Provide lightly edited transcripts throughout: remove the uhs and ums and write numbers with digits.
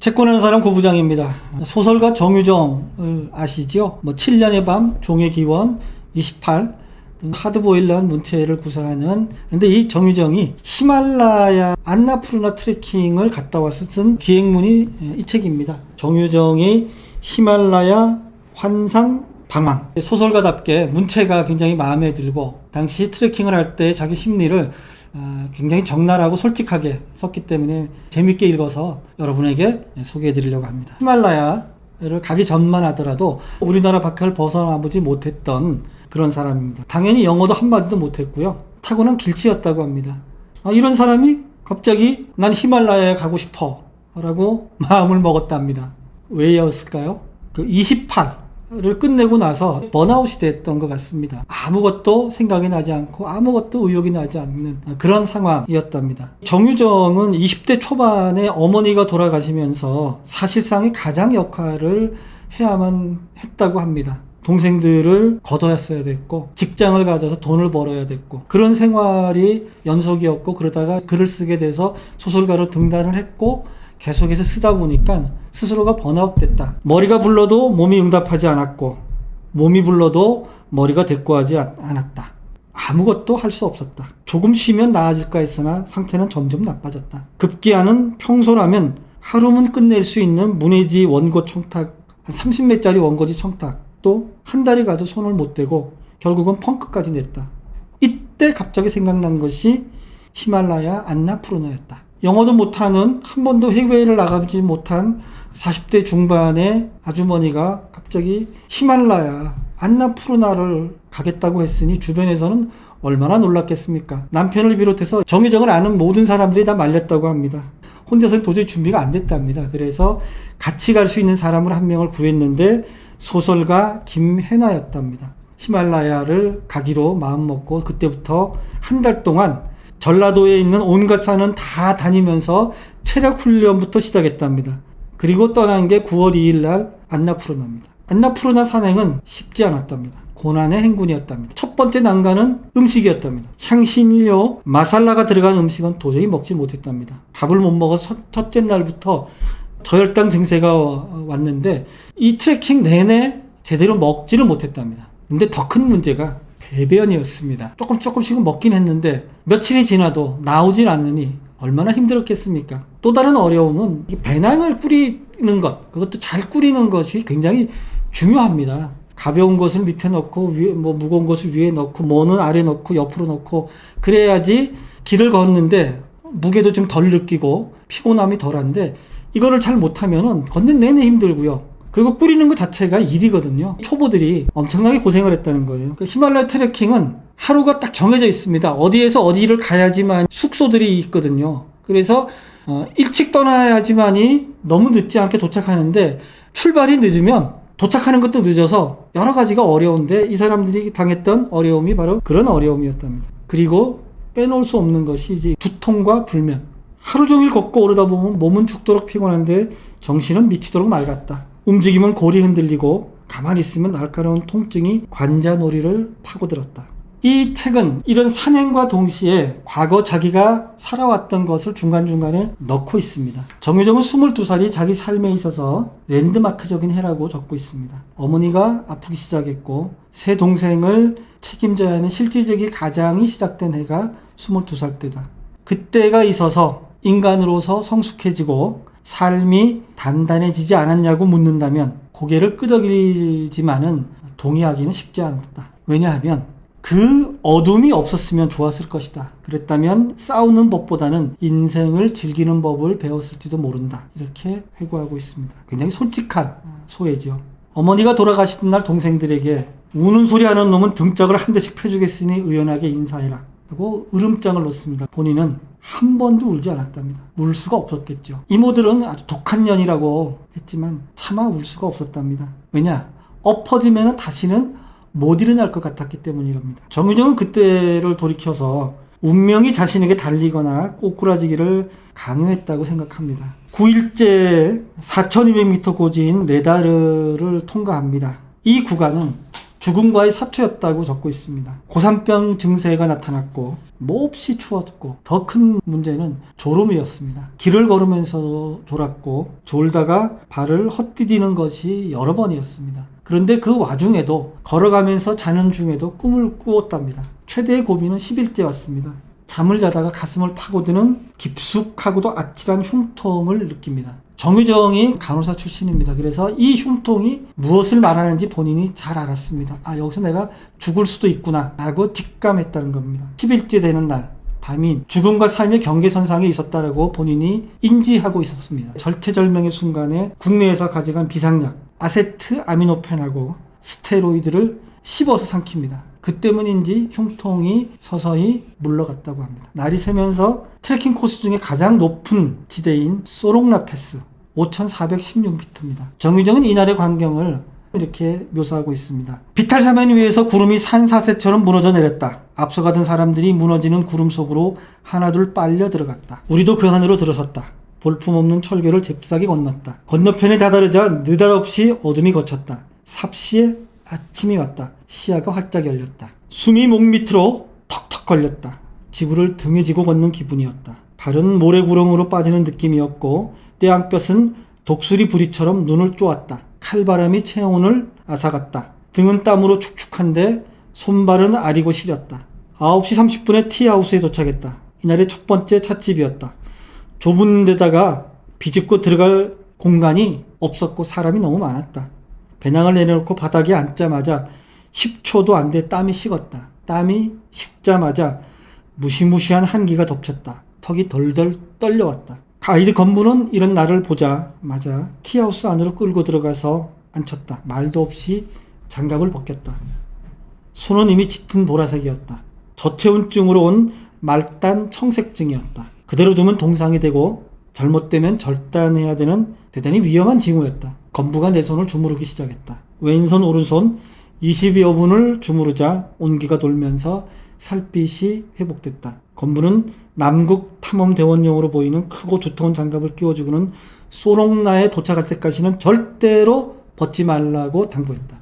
채권하는 사람 고부장입니다. 소설가 정유정을 아시죠? 7년의 밤, 종의 기원, 28 등 하드보일러한 문체를 구사하는, 근데 이 정유정이 히말라야 안나푸르나 트레킹을 갔다 와서 쓴 기행문이 이 책입니다. 정유정이 히말라야 환상 방황. 소설가답게 문체가 굉장히 마음에 들고 당시 트레킹을 할 때 자기 심리를 굉장히 적나라하고 솔직하게 썼기 때문에 재밌게 읽어서 여러분에게 소개해 드리려고 합니다. 히말라야를 가기 전만 하더라도 우리나라 밖을 벗어나보지 못했던 그런 사람입니다. 당연히 영어도 한마디도 못했고요. 타고난 길치였다고 합니다. 이런 사람이 갑자기 난 히말라야에 가고 싶어 라고 마음을 먹었답니다. 왜였을까요? 28를 끝내고 나서 번아웃이 됐던 것 같습니다. 아무것도 생각이 나지 않고 아무것도 의욕이 나지 않는 그런 상황이었답니다. 정유정은 20대 초반에 어머니가 돌아가시면서 사실상의 가장 역할을 해야만 했다고 합니다. 동생들을 거둬야 됐고 직장을 가져서 돈을 벌어야 됐고 그런 생활이 연속이었고, 그러다가 글을 쓰게 돼서 소설가로 등단을 했고 계속해서 쓰다 보니까 스스로가 번아웃 됐다. 머리가 불러도 몸이 응답하지 않았고 몸이 불러도 머리가 대꾸하지 않았다. 아무것도 할 수 없었다. 조금 쉬면 나아질까 했으나 상태는 점점 나빠졌다. 급기야는 평소라면 하루면 끝낼 수 있는 문해지 원고 청탁, 한 30매짜리 원고지 청탁도 한 달이 가도 손을 못 대고 결국은 펑크까지 냈다. 이때 갑자기 생각난 것이 히말라야 안나푸르나였다. 영어도 못하는, 한 번도 해외를 나가지 못한 40대 중반의 아주머니가 갑자기 히말라야 안나푸르나를 가겠다고 했으니 주변에서는 얼마나 놀랐겠습니까? 남편을 비롯해서 정유정을 아는 모든 사람들이 다 말렸다고 합니다. 혼자서는 도저히 준비가 안 됐답니다. 그래서 같이 갈 수 있는 사람을 한 명을 구했는데 소설가 김혜나였답니다. 히말라야를 가기로 마음먹고 그때부터 한 달 동안 전라도에 있는 온갖 산은 다 다니면서 체력 훈련부터 시작했답니다. 그리고 떠난 게 9월 2일 날 안나푸르나입니다. 안나푸르나 산행은 쉽지 않았답니다. 고난의 행군이었답니다. 첫 번째 난관은 음식이었답니다. 향신료, 마살라가 들어간 음식은 도저히 먹지 못했답니다. 밥을 못 먹어서 첫째 날부터 저혈당 증세가 왔는데 이 트레킹 내내 제대로 먹지를 못했답니다. 근데 더 큰 문제가 배변이었습니다. 조금씩은 먹긴 했는데 며칠이 지나도 나오질 않으니 얼마나 힘들었겠습니까? 또 다른 어려움은 배낭을 꾸리는 것, 그것도 잘 꾸리는 것이 굉장히 중요합니다. 가벼운 것을 밑에 넣고 무거운 것을 위에 넣고 뭐는 아래 넣고 옆으로 넣고 그래야지 길을 걷는데 무게도 좀 덜 느끼고 피곤함이 덜한데, 이거를 잘 못하면은 걷는 내내 힘들고요. 그리고 꾸리는 것 자체가 일이거든요. 초보들이 엄청나게 고생을 했다는 거예요. 히말라야 트레킹은 하루가 딱 정해져 있습니다. 어디에서 어디를 가야지만 숙소들이 있거든요. 그래서 일찍 떠나야지만이 너무 늦지 않게 도착하는데 출발이 늦으면 도착하는 것도 늦어서 여러 가지가 어려운데 이 사람들이 당했던 어려움이 바로 그런 어려움이었답니다. 그리고 빼놓을 수 없는 것이 이제 두통과 불면. 하루 종일 걷고 오르다 보면 몸은 죽도록 피곤한데 정신은 미치도록 맑았다. 움직이면 골이 흔들리고 가만히 있으면 날카로운 통증이 관자놀이를 파고들었다. 이 책은 이런 산행과 동시에 과거 자기가 살아왔던 것을 중간중간에 넣고 있습니다. 정유정은 22살이 자기 삶에 있어서 랜드마크적인 해라고 적고 있습니다. 어머니가 아프기 시작했고 새 동생을 책임져야 하는 실질적인 가장이 시작된 해가 22살 때다. 그때가 있어서 인간으로서 성숙해지고 삶이 단단해지지 않았냐고 묻는다면 고개를 끄덕이지만은 동의하기는 쉽지 않았다. 왜냐하면 그 어둠이 없었으면 좋았을 것이다. 그랬다면 싸우는 법보다는 인생을 즐기는 법을 배웠을지도 모른다. 이렇게 회고하고 있습니다. 굉장히 솔직한 소회죠. 어머니가 돌아가시던 날 동생들에게 우는 소리 하는 놈은 등짝을 한 대씩 패주겠으니 의연하게 인사해라 하고 으름장을 놓습니다. 본인은 한 번도 울지 않았답니다. 울 수가 없었겠죠. 이모들은 아주 독한 년이라고 했지만 차마 울 수가 없었답니다. 왜냐? 엎어지면 다시는 못 일어날 것 같았기 때문이랍니다. 정유정은 그때를 돌이켜서 운명이 자신에게 달리거나 꼬꾸라지기를 강요했다고 생각합니다. 9일째 4200m 고지인 레다르를 통과합니다. 이 구간은 죽음과의 사투였다고 적고 있습니다. 고산병 증세가 나타났고 몹시 추웠고 더 큰 문제는 졸음이었습니다. 길을 걸으면서도 졸았고 졸다가 발을 헛디디는 것이 여러 번이었습니다. 그런데 그 와중에도 걸어가면서 자는 중에도 꿈을 꾸었답니다. 최대의 고비는 10일째였습니다. 잠을 자다가 가슴을 파고드는 깊숙하고도 아찔한 흉통을 느낍니다. 정유정이 간호사 출신입니다. 그래서 이 흉통이 무엇을 말하는지 본인이 잘 알았습니다. 여기서 내가 죽을 수도 있구나 라고 직감했다는 겁니다. 10일째 되는 날 밤인 죽음과 삶의 경계선상에 있었다라고 본인이 인지하고 있었습니다. 절체절명의 순간에 국내에서 가져간 비상약 아세트아미노펜하고 스테로이드를 씹어서 삼킵니다. 그 때문인지 흉통이 서서히 물러갔다고 합니다. 날이 새면서 트레킹 코스 중에 가장 높은 지대인 소롱나 패스 5,416m입니다. 정유정은 이날의 광경을 이렇게 묘사하고 있습니다. 비탈사면 위에서 구름이 산사태처럼 무너져 내렸다. 앞서가던 사람들이 무너지는 구름 속으로 하나둘 빨려 들어갔다. 우리도 그 안으로 들어섰다. 볼품없는 철교를 잽싸게 건넜다. 건너편에 다다르자 느닷없이 어둠이 걷혔다. 삽시에 아침이 왔다. 시야가 활짝 열렸다. 숨이 목 밑으로 턱턱 걸렸다. 지구를 등에 지고 걷는 기분이었다. 발은 모래구렁으로 빠지는 느낌이었고 떼양볕은 독수리 부리처럼 눈을 쪼았다. 칼바람이 체온을 앗아갔다. 등은 땀으로 축축한데 손발은 아리고 시렸다. 9시 30분에 티하우스에 도착했다. 이날의 첫 번째 찻집이었다. 좁은 데다가 비집고 들어갈 공간이 없었고 사람이 너무 많았다. 배낭을 내려놓고 바닥에 앉자마자 10초도 안 돼 땀이 식었다. 땀이 식자마자 무시무시한 한기가 덮쳤다. 턱이 덜덜 떨려왔다. 가이드 건부는 이런 나를 보자마자 티하우스 안으로 끌고 들어가서 앉혔다. 말도 없이 장갑을 벗겼다. 손은 이미 짙은 보라색이었다. 저체온증으로 온 말단 청색증이었다. 그대로 두면 동상이 되고 잘못되면 절단해야 되는 대단히 위험한 징후였다. 건부가 내 손을 주무르기 시작했다. 왼손 오른손 20여 분을 주무르자 온기가 돌면서 살빛이 회복됐다. 건부는 남국 탐험대원용으로 보이는 크고 두터운 장갑을 끼워주고는 소롱나에 도착할 때까지는 절대로 벗지 말라고 당부했다.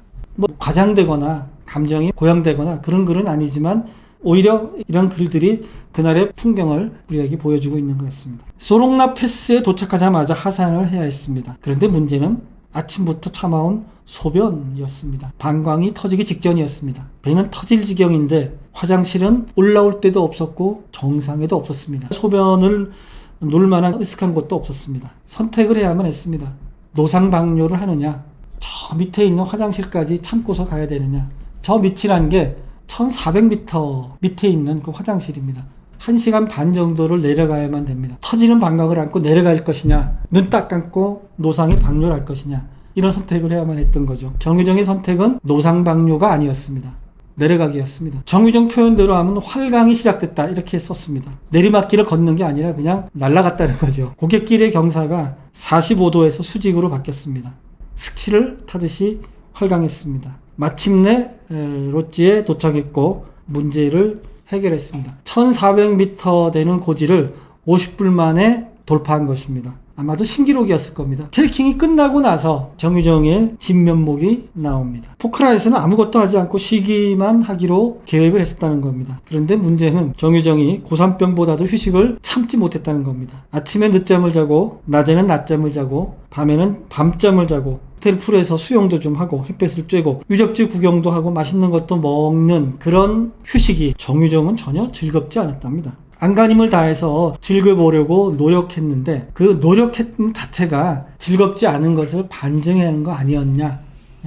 과장되거나 감정이 고양되거나 그런 글은 아니지만 오히려 이런 글들이 그날의 풍경을 우리에게 보여주고 있는 것 같습니다. 소롱나 패스에 도착하자마자 하산을 해야 했습니다. 그런데 문제는 아침부터 참아온 소변이었습니다. 방광이 터지기 직전이었습니다. 배는 터질 지경인데 화장실은 올라올 데도 없었고 정상에도 없었습니다. 소변을 놓을 만한 으슥한 곳도 없었습니다. 선택을 해야만 했습니다. 노상방뇨를 하느냐, 저 밑에 있는 화장실까지 참고서 가야 되느냐. 저 밑이란 게 1400m 밑에 있는 그 화장실입니다. 1시간 반 정도를 내려가야만 됩니다. 터지는 방광을 안고 내려갈 것이냐, 눈 딱 감고 노상에 방뇨를 할 것이냐, 이런 선택을 해야만 했던 거죠. 정유정의 선택은 노상방뇨가 아니었습니다. 내려가기였습니다. 정유정 표현대로 하면 활강이 시작됐다 이렇게 썼습니다. 내리막길을 걷는 게 아니라 그냥 날아갔다는 거죠. 고갯길의 경사가 45도에서 수직으로 바뀌었습니다. 스키를 타듯이 활강했습니다. 마침내 로찌에 도착했고 문제를 해결했습니다. 1400m 되는 고지를 50분 만에 돌파한 것입니다. 아마도 신기록이었을 겁니다. 트레킹이 끝나고 나서 정유정의 진면목이 나옵니다. 포크라에서는 아무것도 하지 않고 쉬기만 하기로 계획을 했었다는 겁니다. 그런데 문제는 정유정이 고산병보다도 휴식을 참지 못했다는 겁니다. 아침에 늦잠을 자고 낮에는 낮잠을 자고 밤에는 밤잠을 자고 호텔 풀에서 수영도 좀 하고 햇볕을 쬐고 유적지 구경도 하고 맛있는 것도 먹는 그런 휴식이 정유정은 전혀 즐겁지 않았답니다. 안간힘을 다해서 즐겨보려고 노력했는데 그 노력했던 자체가 즐겁지 않은 것을 반증해야 하는 거 아니었냐,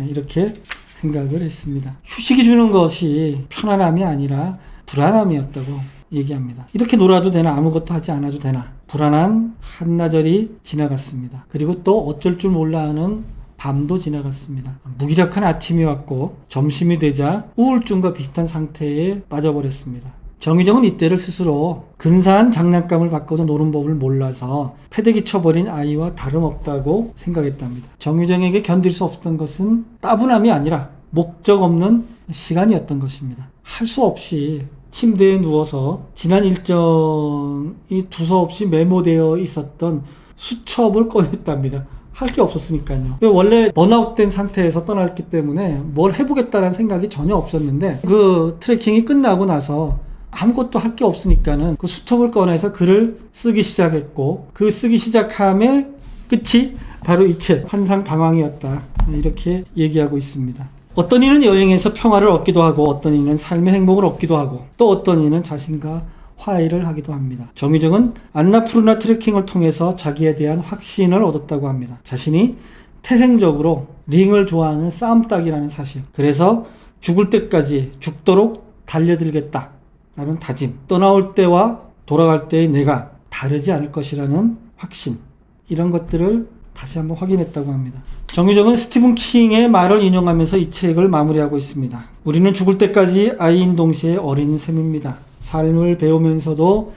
이렇게 생각을 했습니다. 휴식이 주는 것이 편안함이 아니라 불안함이었다고 얘기합니다. 이렇게 놀아도 되나, 아무것도 하지 않아도 되나, 불안한 한나절이 지나갔습니다. 그리고 또 어쩔 줄 몰라 하는 밤도 지나갔습니다. 무기력한 아침이 왔고 점심이 되자 우울증과 비슷한 상태에 빠져버렸습니다. 정유정은 이때를 스스로 근사한 장난감을 바꿔도 노는 법을 몰라서 패대기 쳐버린 아이와 다름없다고 생각했답니다. 정유정에게 견딜 수 없었던 것은 따분함이 아니라 목적 없는 시간이었던 것입니다. 할 수 없이 침대에 누워서 지난 일정이 두서없이 메모되어 있었던 수첩을 꺼냈답니다. 할 게 없었으니까요. 원래 번아웃된 상태에서 떠났기 때문에 뭘 해보겠다는 생각이 전혀 없었는데 그 트레킹이 끝나고 나서 아무것도 할 게 없으니까는 그 수첩을 꺼내서 글을 쓰기 시작했고 그 쓰기 시작함에 끝이 바로 이 책 환상방황이었다, 이렇게 얘기하고 있습니다. 어떤 이는 여행에서 평화를 얻기도 하고 어떤 이는 삶의 행복을 얻기도 하고 또 어떤 이는 자신과 화해를 하기도 합니다. 정유정은 안나푸르나 트레킹을 통해서 자기에 대한 확신을 얻었다고 합니다. 자신이 태생적으로 링을 좋아하는 싸움닭이라는 사실, 그래서 죽을 때까지 죽도록 달려들겠다 라는 다짐, 떠나올 때와 돌아갈 때의 내가 다르지 않을 것이라는 확신, 이런 것들을 다시 한번 확인했다고 합니다. 정유정은 스티븐 킹의 말을 인용하면서 이 책을 마무리하고 있습니다. 우리는 죽을 때까지 아이인 동시에 어린 셈입니다. 삶을 배우면서도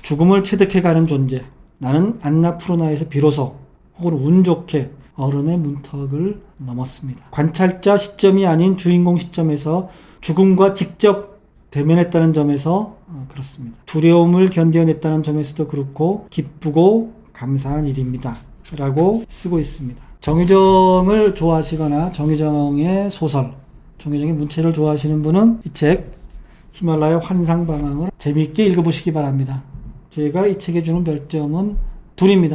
죽음을 체득해가는 존재. 나는 안나푸르나에서 비로소 혹은 운 좋게 어른의 문턱을 넘었습니다. 관찰자 시점이 아닌 주인공 시점에서 죽음과 직접 대면했다는 점에서 그렇습니다. 두려움을 견뎌냈다는 점에서도 그렇고 기쁘고 감사한 일입니다 라고 쓰고 있습니다. 정유정을 좋아하시거나 정유정의 소설, 정유정의 문체를 좋아하시는 분은 이 책 히말라야 환상방황을 재미있게 읽어보시기 바랍니다. 제가 이 책에 주는 별점은 2입니다.